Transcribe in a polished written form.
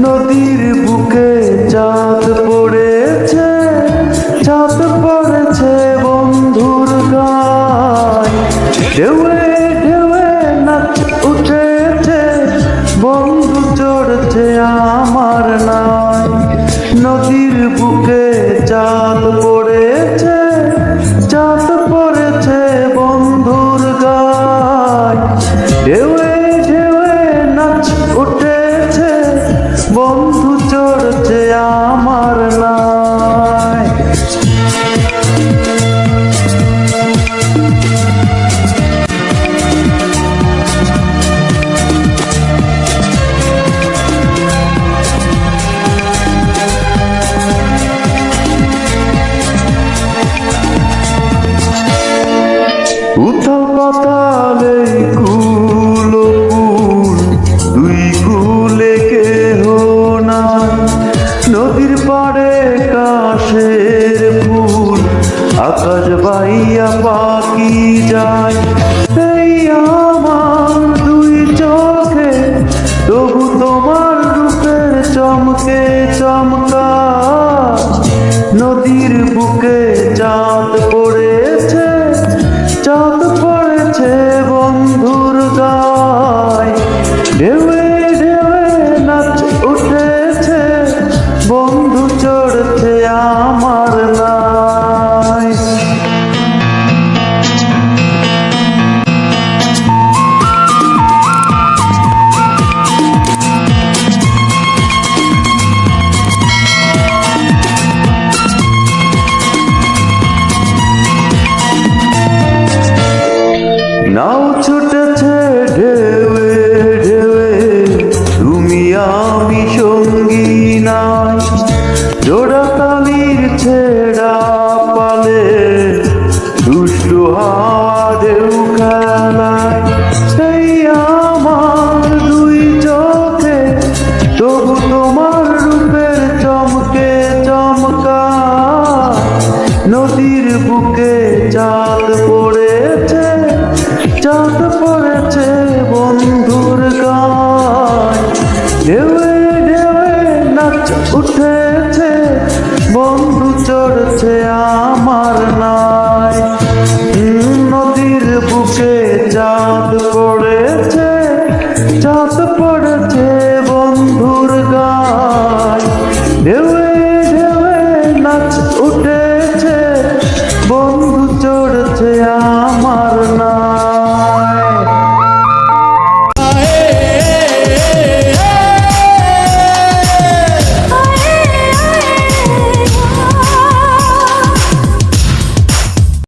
নদীর বুকে চাঁদ পড়েছে, চাঁদ পড়েছে বন্ধুর গায়, ঢেউয়ে ঢেউয়ে নাচ উঠেছে, বন্ধু চড়ছে আমার নাই। নদীর বুকে চাঁদ পড়েছে, চাঁদ পড়েছে বন্ধুর গায়, ঢেউয়ে ঢেউয়ে নাচ উঠেছে, বন্ধু চড়ছে আমার নাই। উথাল পাতালে কুল কুল, দুই কুলে কেহ নাই, নদীর পাড়ে কাশের ফুল, আকাশ বাইয়া পাখি যায়। এই আমার দুই চোখে তবু তোমার রূপের চমকে চমকা, নদীর বুকে চাঁদ পড়েছে, চাঁদ পড়েছে বন্ধুর গায়, ঢেউয়ে ঢেউয়ে নাচ উঠেছে, বন্ধু চড়ছে আমার নাই। নাও ছুটেছে ঢেউয়ে ঢেউয়ে, তুমি আমি সঙ্গী নাই, জোড়া তালির ছেড়া পালে, দুষ্টু হাওয়া ঢেউ খেলায়। সেই আমার দুই চোখে তবু তোমার রূপের চমকে চমকা, নদীর বুকে চাঁদ পড়েছে, চাঁদ পড়েছে বন্ধুর গায়, ঢেউয়ে ঢেউয়ে নাচ উঠেছে, বন্ধু চড়ছে আমার নাই। নদীর বুকে চাঁদ পড়েছে, চাঁদ পড়েছে বন্ধুর গায়, ঢেউয়ে ঢেউয়ে নাচ উঠেছে, বন্ধু চড়ছে